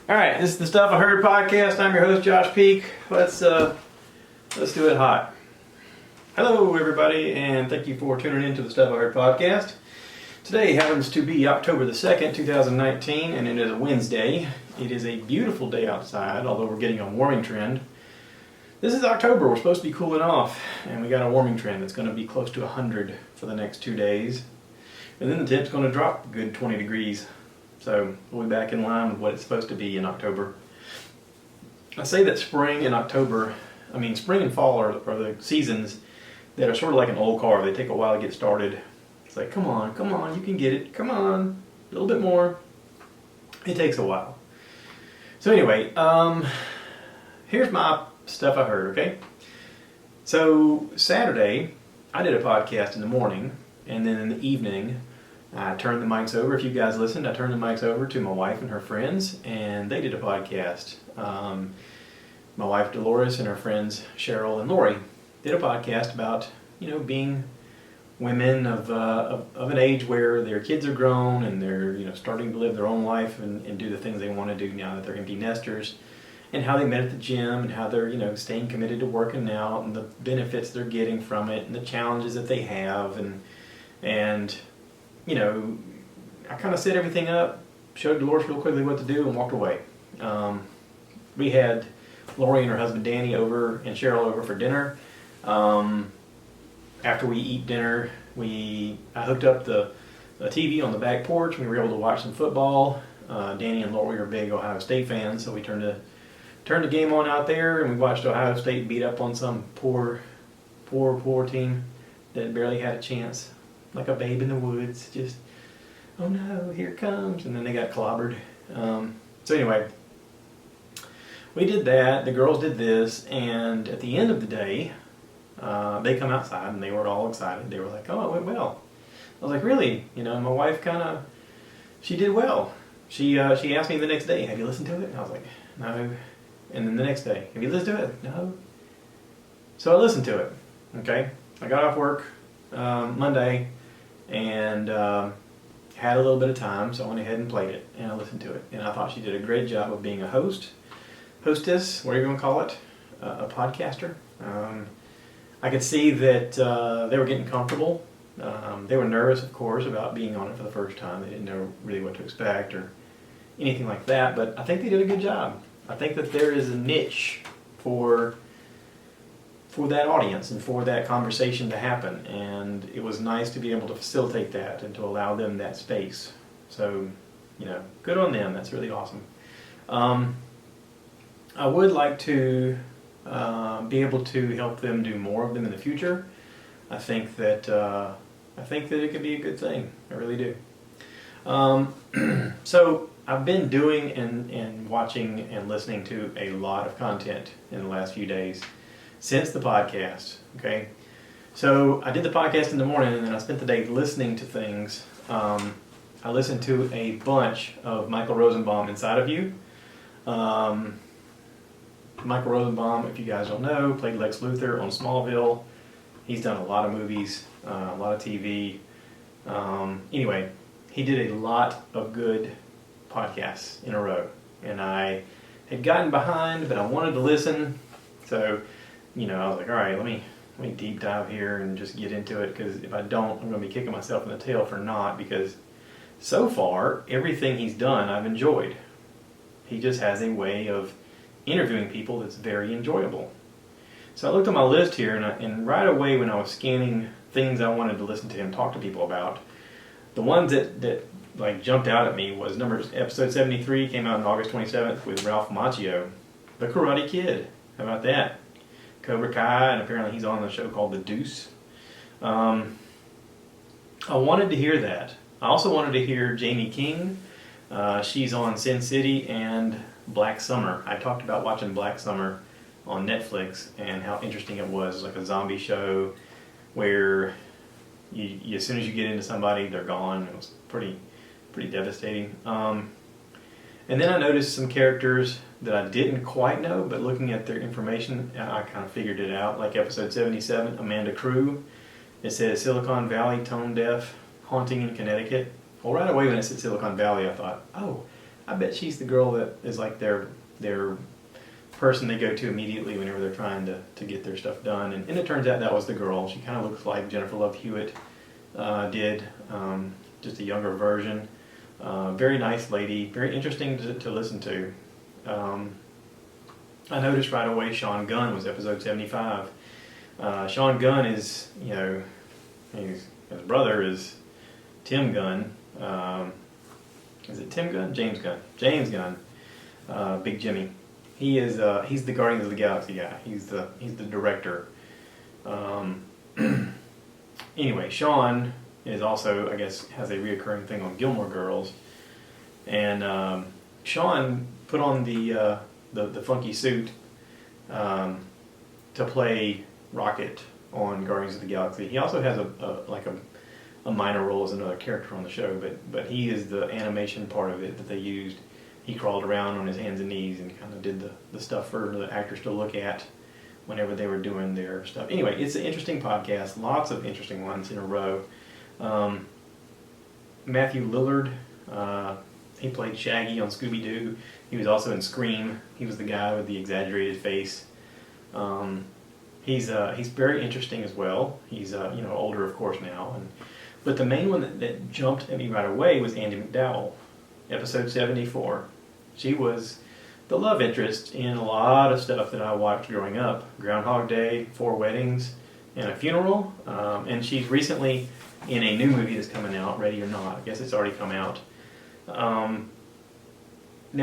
All right, this is the Stuff I Heard podcast. I'm your host, Josh Peak. Let's do it hot. Hello, everybody, and thank you for tuning in to the Stuff I Heard podcast. Today happens to be October the 2nd, 2019, and it is a Wednesday. It is a beautiful day outside, although we're getting a warming trend. This is October. We're supposed to be cooling off, and we got a warming trend. It's going to be close to 100 for the next 2 days. And then the temp's going to drop a good 20 degrees. So we'll be back in line with what it's supposed to be in October. I say that spring and fall are the seasons that are sort of like an old car. They take a while to get started. It's like, come on, you can get it. Come on, a little bit more. It takes a while. So anyway, here's my stuff I heard, okay? So Saturday, I did a podcast in the morning, and then in the evening, I turned the mics over. If you guys listened, I turned the mics over to my wife and her friends, and they did a podcast. My wife Dolores and her friends Cheryl and Lori did a podcast about, being women of an age where their kids are grown and they're, starting to live their own life and do the things they want to do now that they're empty nesters, and how they met at the gym and how they're, staying committed to working out and the benefits they're getting from it and the challenges that they have and I kind of set everything up, showed Dolores real quickly what to do, and walked away. We had Lori and her husband Danny over and Cheryl over for dinner. After we eat dinner, I hooked up the TV on the back porch, and we were able to watch some football. Danny and Lori are big Ohio State fans, so we turned the game on out there, and we watched Ohio State beat up on some poor team that barely had a chance. Like a babe in the woods, just, oh no, here it comes, and then they got clobbered. So anyway, we did that, the girls did this, and at the end of the day, they come outside, and they were all excited. They were like, oh, it went well. I was like, really? My wife she did well. She asked me the next day, have you listened to it? And I was like, no. And then the next day, have you listened to it? No. So I listened to it, okay? I got off work Monday, and had a little bit of time, so I went ahead and played it, and I listened to it. And I thought she did a great job of being a hostess, whatever you want to call it, a podcaster. I could see that they were getting comfortable. They were nervous, of course, about being on it for the first time. They didn't know really what to expect or anything like that, but I think they did a good job. I think that there is a niche for that audience and for that conversation to happen, and it was nice to be able to facilitate that and to allow them that space. So, good on them. That's really awesome. I would like to be able to help them do more of them in the future. I think that it could be a good thing. I really do. So I've been doing and watching and listening to a lot of content in the last few days since the podcast, okay? So I did the podcast in the morning, and then I spent the day listening to things. I listened to a bunch of Michael Rosenbaum, Inside of You. Michael Rosenbaum, if you guys don't know, played Lex Luthor on Smallville. He's done a lot of movies, a lot of TV. Anyway, he did a lot of good podcasts in a row, and I had gotten behind, but I wanted to listen, so I was like, all right, let me deep dive here and just get into it, because if I don't, I'm going to be kicking myself in the tail for not, because so far, everything he's done, I've enjoyed. He just has a way of interviewing people that's very enjoyable. So I looked at my list here, and right away when I was scanning things I wanted to listen to him talk to people about, the ones that jumped out at me was episode 73, came out on August 27th with Ralph Macchio, The Karate Kid. How about that? Cobra Kai, and apparently he's on a show called The Deuce. I wanted to hear that. I also wanted to hear Jamie King. She's on Sin City and Black Summer. I talked about watching Black Summer on Netflix and how interesting it was, like a zombie show where you as soon as you get into somebody, they're gone. It was pretty devastating. And then I noticed some characters that I didn't quite know, but looking at their information, I kind of figured it out. Like episode 77, Amanda Crew. It says Silicon Valley, tone deaf, haunting in Connecticut. Well, right away when it said Silicon Valley, I thought, oh, I bet she's the girl that is like their person they go to immediately whenever they're trying to get their stuff done. And it turns out that was the girl. She kind of looks like Jennifer Love Hewitt did, just a younger version. Very nice lady, very interesting to listen to. I noticed right away Sean Gunn was episode 75. Sean Gunn is, his brother is Tim Gunn. Is it Tim Gunn? James Gunn. James Gunn. Big Jimmy. He's the Guardians of the Galaxy guy. He's the director. Anyway, Sean is also, I guess, has a reoccurring thing on Gilmore Girls, and Sean put on the funky suit to play Rocket on Guardians of the Galaxy. He also has a minor role as another character on the show, but he is the animation part of it that they used. He crawled around on his hands and knees and kind of did the stuff for the actors to look at whenever they were doing their stuff. Anyway, it's an interesting podcast, lots of interesting ones in a row. Matthew Lillard, he played Shaggy on Scooby-Doo. He was also in Scream. He was the guy with the exaggerated face. He's very interesting as well. He's older, of course, now. But the main one that jumped at me right away was Andie MacDowell, episode 74. She was the love interest in a lot of stuff that I watched growing up. Groundhog Day, 4 Weddings, and a Funeral. And she's recently in a new movie that's coming out, Ready or Not. I guess it's already come out. Now,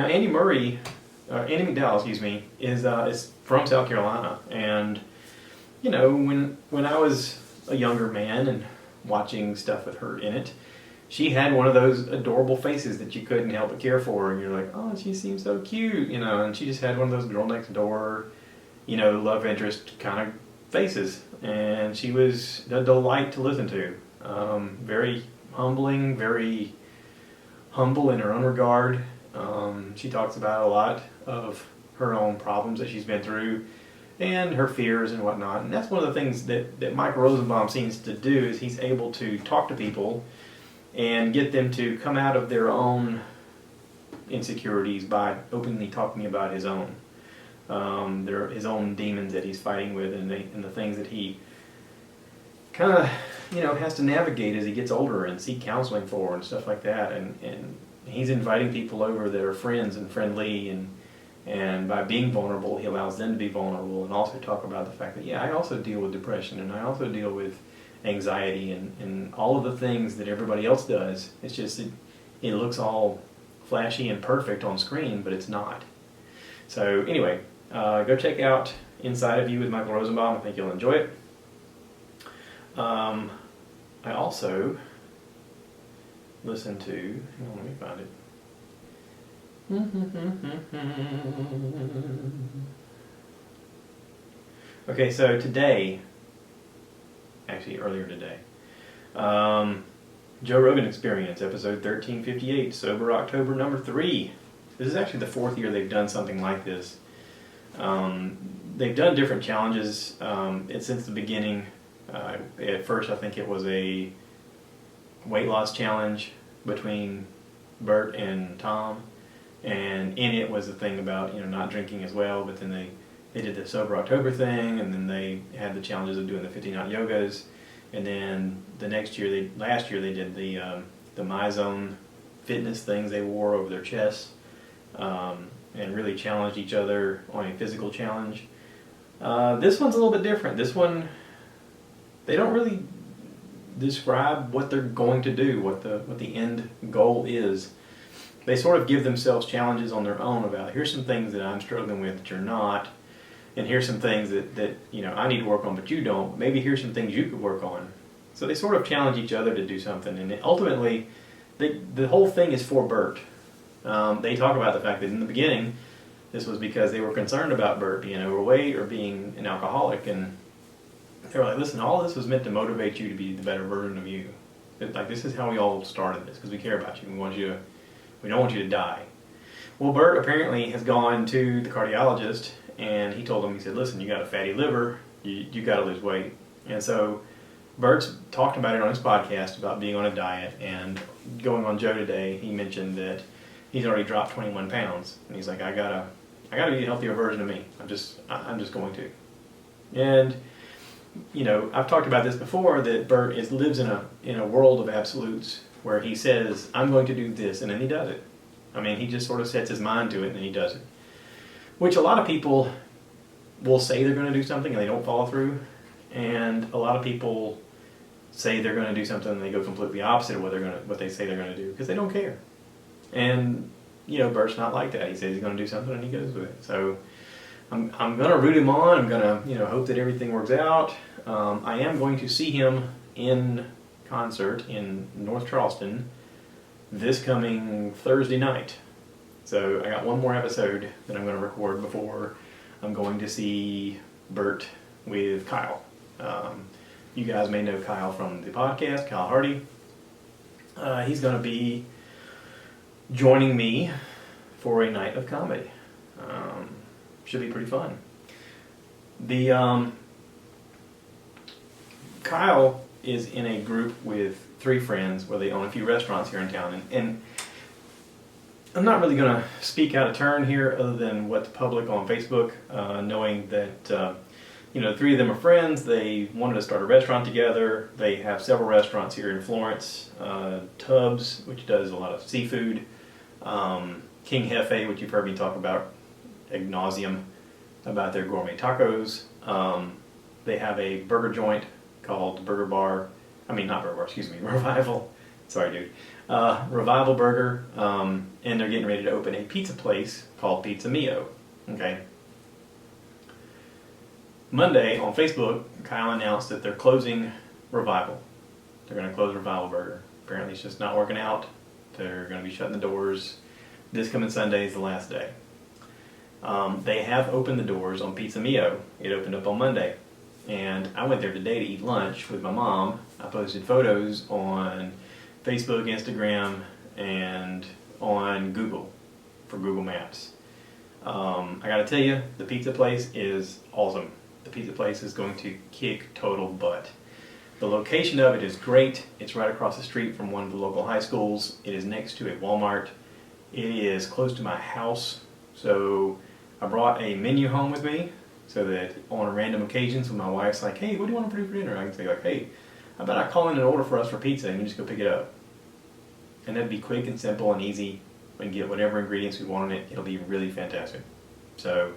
Andie MacDowell, is from South Carolina. And, when I was a younger man and watching stuff with her in it, she had one of those adorable faces that you couldn't help but care for, and you're like, oh, she seems so cute, and she just had one of those girl next door, love interest kind of faces, and she was a delight to listen to. Very humbling, very humble in her own regard. She talks about a lot of her own problems that she's been through and her fears and whatnot, and that's one of the things that Mike Rosenbaum seems to do, is he's able to talk to people and get them to come out of their own insecurities by openly talking about his own. His own demons that he's fighting with, and the things that he kind of, has to navigate as he gets older and seek counseling for and stuff like that. And he's inviting people over that are friends and friendly, and by being vulnerable, he allows them to be vulnerable, and also talk about the fact that, I also deal with depression, and I also deal with anxiety and all of the things that everybody else does. It's just it looks all flashy and perfect on screen, but it's not. So anyway, go check out Inside of You with Michael Rosenbaum. I think you'll enjoy it. I also listened to, hang on, let me find it. Okay, so today, actually earlier today, Joe Rogan Experience, episode 1358, Sober October number 3. This is actually the 4th year they've done something like this. They've done different challenges since the beginning. At first, I think it was a weight loss challenge between Bert and Tom, and in it was the thing about not drinking as well. But then they did the Sober October thing, and then they had the challenges of doing the 50 knot yogas, and then last year they did the MyZone fitness things they wore over their chests, and really challenged each other on a physical challenge. This one's a little bit different. This one, they don't really describe what they're going to do, what the end goal is. They sort of give themselves challenges on their own about, here's some things that I'm struggling with that you're not, and here's some things that I need to work on but you don't. Maybe here's some things you could work on. So they sort of challenge each other to do something, and ultimately the whole thing is for Bert. They talk about the fact that in the beginning this was because they were concerned about Bert being overweight or being an alcoholic, and they were like, listen, all this was meant to motivate you to be the better version of you. This is how we all started this, because we care about you. We don't want you to die. Well, Bert apparently has gone to the cardiologist, and he told him, he said, listen, you got a fatty liver, you got to lose weight. And so Bert's talked about it on his podcast about being on a diet, and going on Joe Today, he mentioned that he's already dropped 21 pounds, and he's like, I gotta be a healthier version of me. I'm just going to. And you know, I've talked about this before, that Bert lives in a world of absolutes where he says, I'm going to do this, and then he does it. I mean, he just sort of sets his mind to it, and then he does it. Which a lot of people will say they're going to do something and they don't follow through, and a lot of people say they're going to do something and they go completely opposite of what they say they're going to do because they don't care. And you know, Bert's not like that. He says he's going to do something and he goes with it. So I'm going to root him on. I'm going to hope that everything works out. I am going to see him in concert in North Charleston this coming Thursday night. So I got one more episode that I'm going to record before I'm going to see Bert with Kyle. You guys may know Kyle from the podcast, Kyle Hardy. He's going to be joining me for a night of comedy. Should be pretty fun. Kyle is in a group with 3 friends where they own a few restaurants here in town, and I'm not really going to speak out of turn here other than what's public on Facebook, knowing that you know, 3 of them are friends. They wanted to start a restaurant together. They have several restaurants here in Florence. Tubbs, which does a lot of seafood. King Hefe, which you've heard me talk about ad nauseum about their gourmet tacos. They have a burger joint called Revival. Sorry, dude. Revival Burger. And they're getting ready to open a pizza place called Pizza Mio. Okay. Monday on Facebook, Kyle announced that they're closing Revival. They're going to close Revival Burger. Apparently it's just not working out. They're going to be shutting the doors. This coming Sunday is the last day. They have opened the doors on Pizza Mio. It opened up on Monday. And I went there today to eat lunch with my mom. I posted photos on Facebook, Instagram, and on Google for Google Maps. I got to tell you, the pizza place is awesome. The pizza place is going to kick total butt. The location of it is great. It's right across the street from one of the local high schools. It is next to a Walmart. It is close to my house. So I brought a menu home with me so that on random occasions when my wife's like, hey, what do you want to do for dinner? I can say like, hey, how about I call in an order for us for pizza and you just go pick it up. And that'd be quick and simple and easy. We can get whatever ingredients we want in it. It'll be really fantastic. So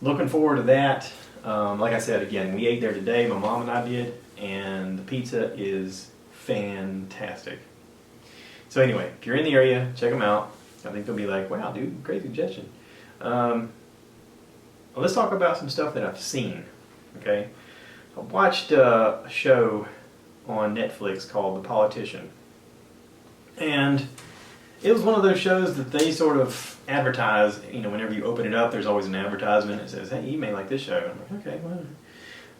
looking forward to that. Like I said, again, we ate there today, my mom and I did, and the pizza is fantastic. So anyway, if you're in the area, check them out. I think they'll be like, wow, dude, great suggestion. Let's talk about some stuff that I've seen, okay? I watched a show on Netflix called The Politician. And it was one of those shows that they sort of advertise, you know, whenever you open it up, there's always an advertisement that says, hey, you may like this show. I'm like, okay, well.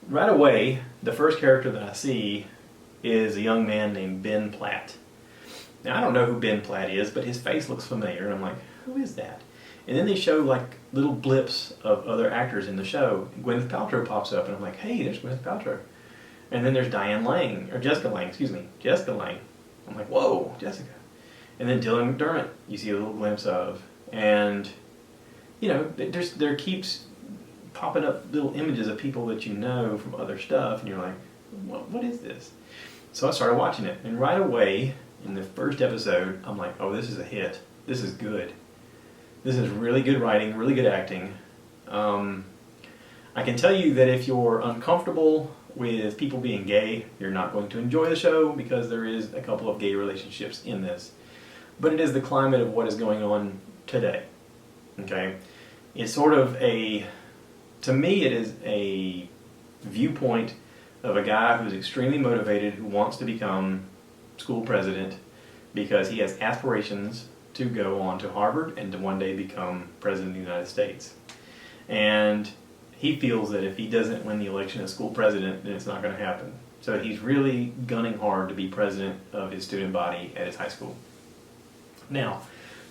Right away, the first character that I see is a young man named Ben Platt. Now, I don't know who Ben Platt is, but his face looks familiar, and I'm like, who is that? And then they show, like, little blips of other actors in the show. Gwyneth Paltrow pops up, and I'm like, hey, there's Gwyneth Paltrow. And then there's Jessica Lange. I'm like, whoa, Jessica. And then Dylan McDermott, you see a little glimpse of. And, you know, there keeps popping up little images of people that you know from other stuff, and you're like, what is this? So I started watching it, and right away, in the first episode, I'm like, oh, this is a hit. This is good. This is really good writing, really good acting. I can tell you that if you're uncomfortable with people being gay, you're not going to enjoy the show because there is a couple of gay relationships in this. But it is the climate of what is going on today. Okay? It's sort of to me it is a viewpoint of a guy who's extremely motivated, who wants to become school president because he has aspirations to go on to Harvard and to one day become president of the United States. And he feels that if he doesn't win the election as school president, then it's not going to happen. So he's really gunning hard to be president of his student body at his high school. Now,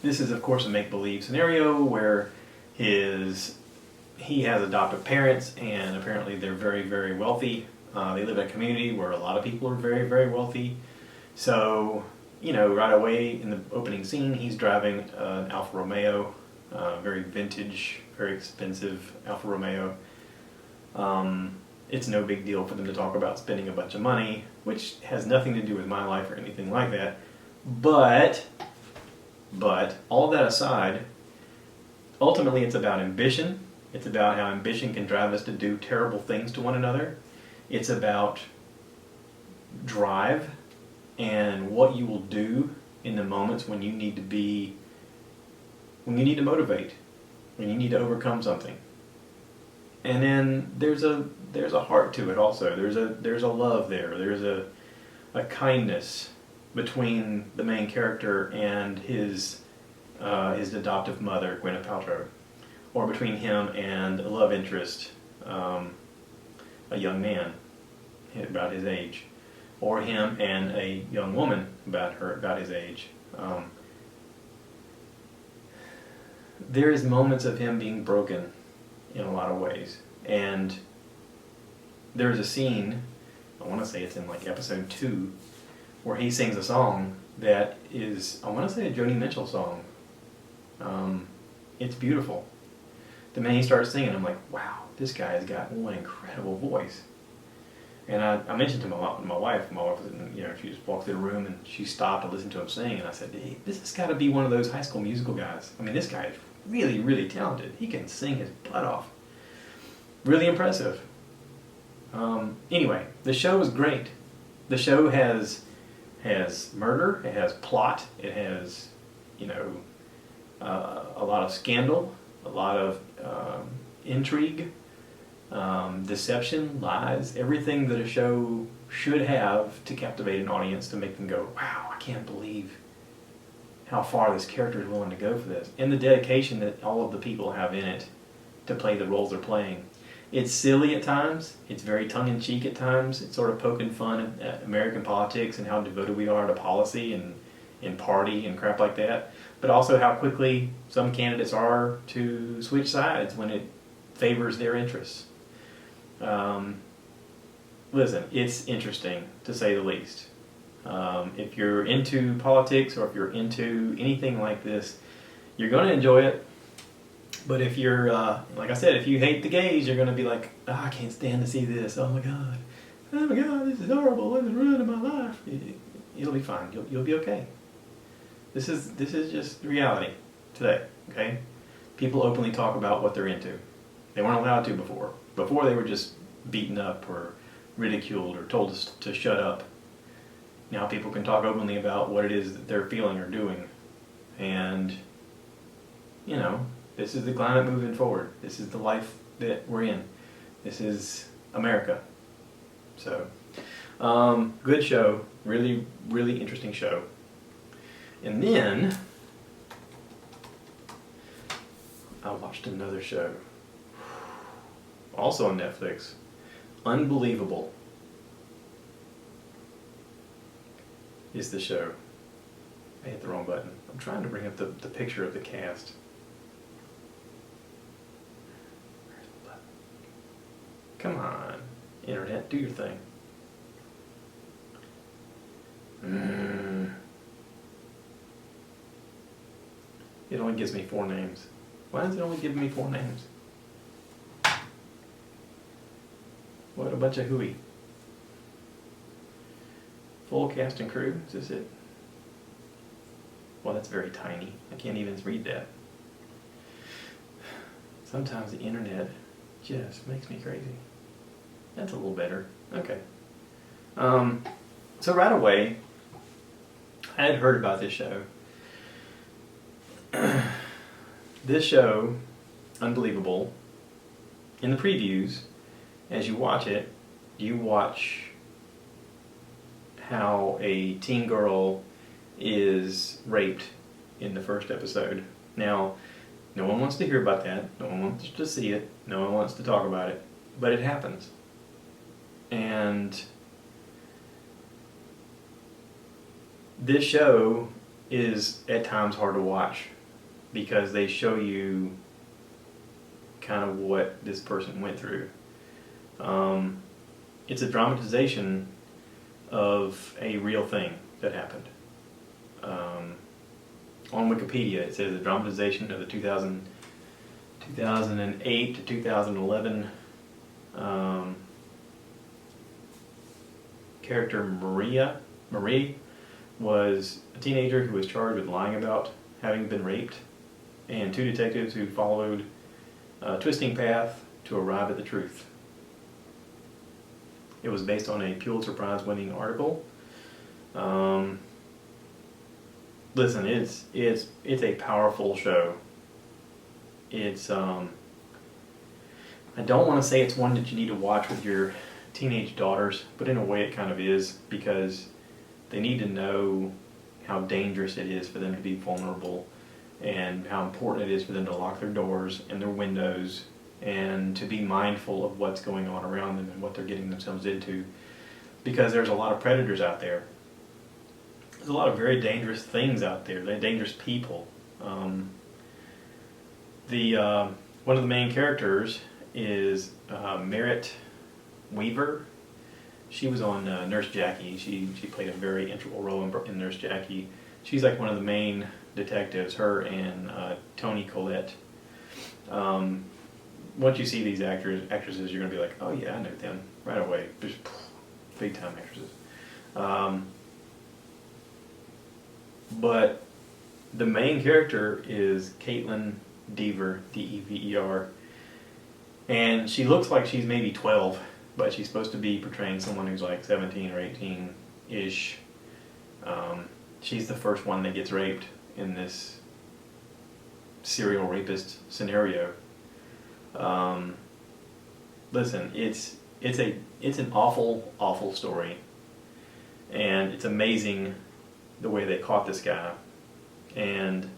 this is of course a make-believe scenario where he has adoptive parents, and apparently they're very, very wealthy. They live in a community where a lot of people are very, very wealthy. So right away in the opening scene, he's driving an Alfa Romeo, very vintage, very expensive Alfa Romeo. It's no big deal for them to talk about spending a bunch of money, which has nothing to do with my life or anything like that. But all that aside, ultimately it's about ambition. It's about how ambition can drive us to do terrible things to one another. It's about drive and what you will do in the moments when you need to motivate, when you need to overcome something. And then there's a heart to it also. There's a love there. There's a kindness between the main character and his adoptive mother, Gwyneth Paltrow, or between him and a love interest, a young man about his age, or him and a young woman about his age. There is moments of him being broken in a lot of ways, and there's a scene, I want to say it's in like episode 2, where he sings a song that is, I want to say, a Joni Mitchell song. It's beautiful. The minute he starts singing, I'm like, wow, this guy has got one incredible voice. And I mentioned to my wife, she just walked through the room and she stopped and listened to him sing, and I said, hey, this has got to be one of those High School Musical guys. I mean, this guy is really, really talented. He can sing his butt off. Really impressive. Anyway, the show is great. The show has murder, it has plot, it has, a lot of scandal, a lot of intrigue, deception, lies, everything that a show should have to captivate an audience, to make them go, wow, I can't believe how far this character is willing to go for this. And the dedication that all of the people have in it to play the roles they're playing. It's silly at times, it's very tongue-in-cheek at times, it's sort of poking fun at American politics and how devoted we are to policy and party and crap like that, but also how quickly some candidates are to switch sides when it favors their interests. Listen, it's interesting, to say the least. If you're into politics or if you're into anything like this, you're going to enjoy it. But if you're, like I said, if you hate the gays, you're going to be like, oh, I can't stand to see this. Oh my God, this is horrible. It's ruining my life. It'll be fine. You'll be okay. This is just reality today. Okay, people openly talk about what they're into. They weren't allowed to before. Before they were just beaten up or ridiculed or told to shut up. Now people can talk openly about what it is that they're feeling or doing, and this is the climate moving forward. This is the life that we're in. This is America. So, good show. Really, really interesting show. And then, I watched another show. Also on Netflix. Unbelievable is the show. I hit the wrong button. I'm trying to bring up the picture of the cast. Come on, internet, do your thing. It only gives me 4 names. Why is it only giving me 4 names? What a bunch of hooey. Full cast and crew, is this it? Well, that's very tiny. I can't even read that. Sometimes the internet just makes me crazy. That's a little better. Okay. So right away, I had heard about this show. This show, Unbelievable, in the previews, as you watch it, you watch how a teen girl is raped in the first episode. Now, no one wants to hear about that. No one wants to see it. No one wants to talk about it. But it happens. And this show is at times hard to watch because they show you kind of what this person went through. It's a dramatization of a real thing that happened. On Wikipedia, it says the dramatization of the 2008 to 2011 character Marie was a teenager who was charged with lying about having been raped, and two detectives who followed a twisting path to arrive at the truth. It was based on a Pulitzer Prize winning article. Listen, it's a powerful show. It's I don't want to say it's one that you need to watch with your teenage daughters, but in a way it kind of is, because they need to know how dangerous it is for them to be vulnerable, and how important it is for them to lock their doors and their windows, and to be mindful of what's going on around them and what they're getting themselves into, because there's a lot of predators out there. There's a lot of very dangerous things out there. They're dangerous people. One of the main characters is Merritt Weaver. She was on Nurse Jackie. She played a very integral role in Nurse Jackie. She's like one of the main detectives, her and Toni Collette. Once you see these actresses, you're going to be like, oh yeah, I know them right away. There's big time actresses. But the main character is Caitlin Dever, D-E-V-E-R. And she looks like she's maybe 12, but she's supposed to be portraying someone who's like 17 or 18-ish. She's the first one that gets raped in this serial rapist scenario. Listen, it's an awful story, and it's amazing the way they caught this guy. And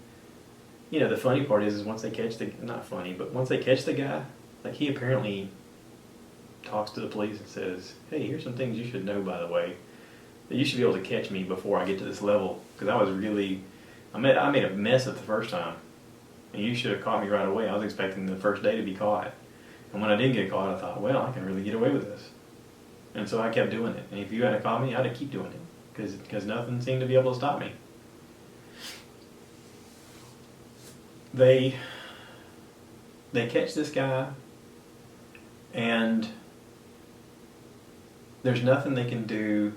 you know, the funny part is once they catch once they catch the guy, like, he apparently talks to the police and says, hey, here's some things you should know, by the way, that you should be able to catch me before I get to this level, because I made a mess of the first time, and you should have caught me right away. I was expecting the first day to be caught, and when I did get caught, I thought, well, I can really get away with this. And so I kept doing it, and if you hadn't caught me, I'd have keep doing it, because nothing seemed to be able to stop me. They catch this guy, and there's nothing they can do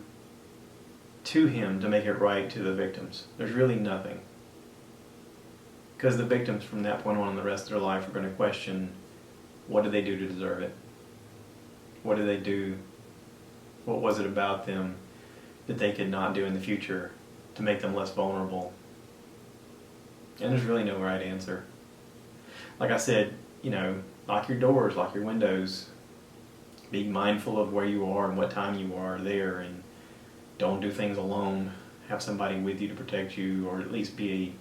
to him to make it right to the victims. There's really nothing. Because the victims from that point on in the rest of their life are going to question, what did they do to deserve it? What did they do? What was it about them that they could not do in the future to make them less vulnerable? And there's really no right answer. Like I said, you know, lock your doors, lock your windows, be mindful of where you are and what time you are there, and don't do things alone. Have somebody with you to protect you, or at least be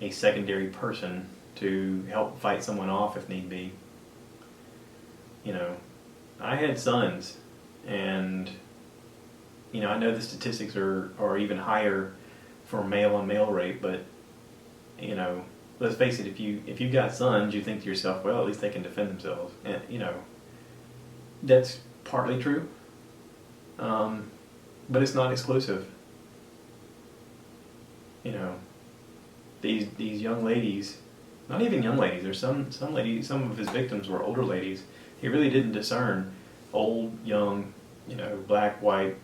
a secondary person to help fight someone off if need be. You know, I had sons, and you know, I know the statistics are even higher for male on male rape, but you know, let's face it, if you've got sons, you think to yourself, well, at least they can defend themselves. And you know, that's partly true, but it's not exclusive. You know, these young ladies, not even young ladies, there's some ladies, some of his victims were older ladies. He really didn't discern old, young, you know, black, white,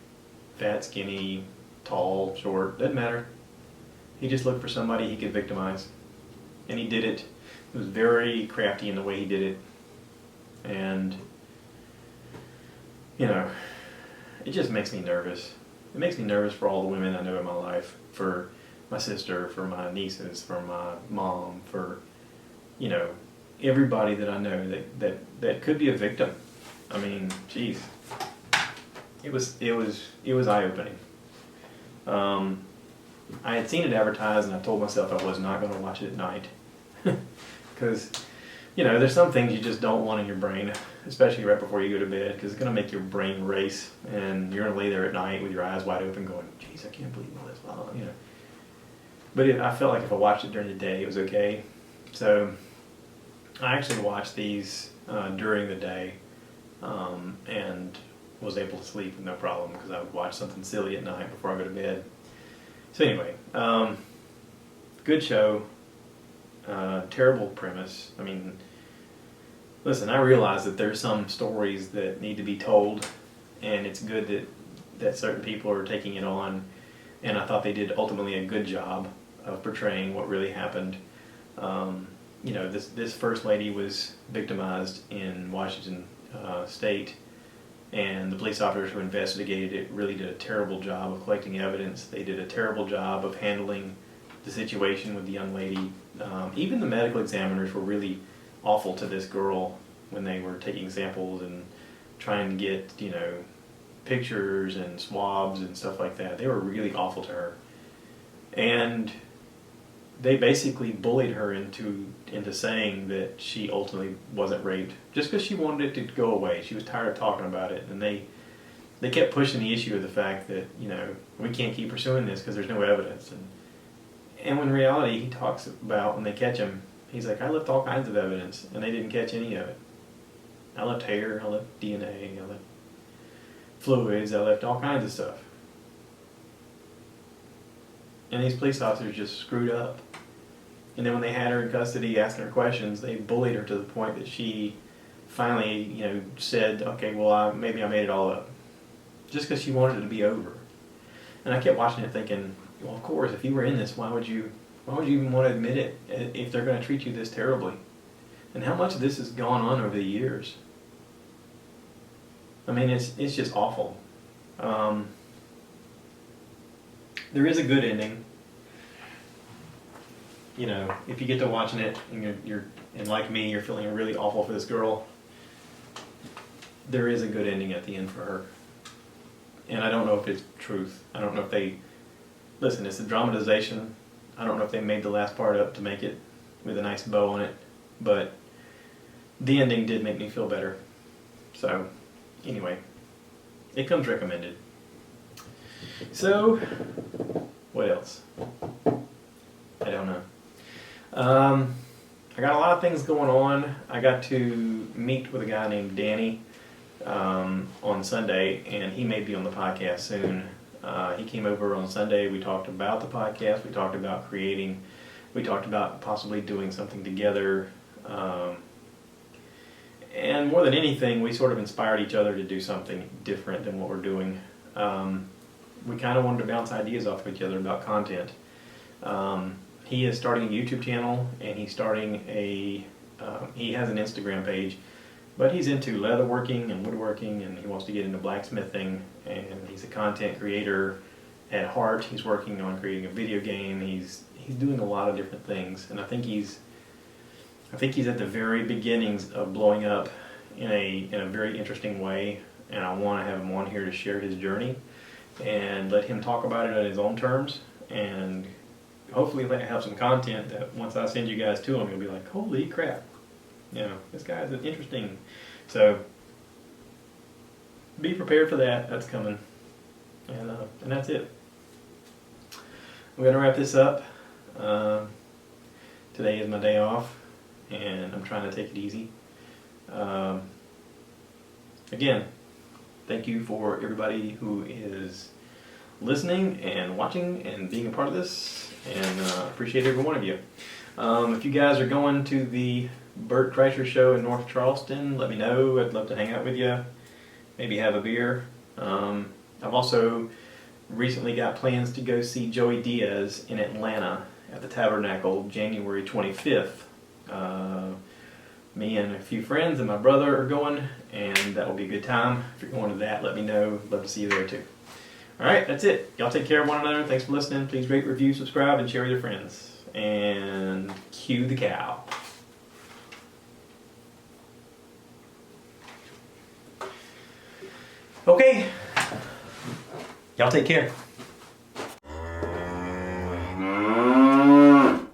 fat, skinny, tall, short, doesn't matter. He just looked for somebody he could victimize, and he did it. It was very crafty in the way he did it, and you know, it just makes me nervous. It makes me nervous for all the women I know in my life, for my sister, for my nieces, for my mom, for, you know, everybody that I know that could be a victim. I mean, geez, it was eye-opening. I had seen it advertised, and I told myself I was not going to watch it at night, because you know, there's some things you just don't want in your brain, especially right before you go to bed, because it's going to make your brain race, and you're going to lay there at night with your eyes wide open going, geez, I can't believe all this, you know. But I felt like if I watched it during the day, it was okay. So I actually watched these during the day, and was able to sleep with no problem, because I would watch something silly at night before I go to bed. So anyway, good show, terrible premise. I mean, listen, I realize that there's some stories that need to be told, and it's good that certain people are taking it on, and I thought they did ultimately a good job of portraying what really happened. You know, this first lady was victimized in Washington State, and the police officers who investigated it really did a terrible job of collecting evidence. They did a terrible job of handling the situation with the young lady. Even the medical examiners were really awful to this girl when they were taking samples and trying to get, you know, pictures and swabs and stuff like that. They were really awful to her. And they basically bullied her into saying that she ultimately wasn't raped just because she wanted it to go away. She was tired of talking about it, and they kept pushing the issue of the fact that, you know, we can't keep pursuing this because there's no evidence. And when in reality, he talks about when they catch him, he's like, I left all kinds of evidence, and they didn't catch any of it. I left hair, I left DNA, I left fluids, I left all kinds of stuff. And these police officers just screwed up. And then when they had her in custody asking her questions, they bullied her to the point that she finally, you know, said, okay, well, maybe I made it all up. Just because she wanted it to be over. And I kept watching it thinking, well, of course, if you were in this, why would you even want to admit it if they're going to treat you this terribly? And how much of this has gone on over the years? I mean, it's just awful. There is a good ending. You know, if you get to watching it and and like me, you're feeling really awful for this girl, there is a good ending at the end for her. And I don't know if it's truth. I don't know if they... Listen, it's a dramatization. I don't know if they made the last part up to make it with a nice bow on it. But the ending did make me feel better. So, anyway, it comes recommended. So, what else? I don't know. I got a lot of things going on. I got to meet with a guy named Danny on Sunday, and he may be on the podcast soon. He came over on Sunday. We talked about the podcast. We talked about creating. We talked about possibly doing something together. And more than anything, we sort of inspired each other to do something different than what we're doing. We kind of wanted to bounce ideas off of each other about content. He is starting a YouTube channel, and he's starting he has an Instagram page, but he's into leatherworking and woodworking, and he wants to get into blacksmithing, and he's a content creator at heart. He's working on creating a video game. He's doing a lot of different things, and I think he's at the very beginnings of blowing up in a very interesting way, and I want to have him on here to share his journey and let him talk about it on his own terms, and hopefully have some content that once I send you guys to him, you'll be like, holy crap, you know, this guy's interesting. So be prepared for that. That's coming. And that's it. I'm going to wrap this up. Today is my day off, and I'm trying to take it easy. Again, thank you for everybody who is listening and watching and being a part of this, and appreciate every one of you. If you guys are going to the Bert Kreischer show in North Charleston, let me know. I'd love to hang out with you, maybe have a beer. I've also recently got plans to go see Joey Diaz in Atlanta at the Tabernacle January 25th. Me and a few friends and my brother are going, and that will be a good time. If you're going to that, let me know. Love to see you there too. Alright, that's it. Y'all take care of one another. Thanks for listening. Please rate, review, subscribe, and share with your friends. And cue the cow. Okay. Y'all take care.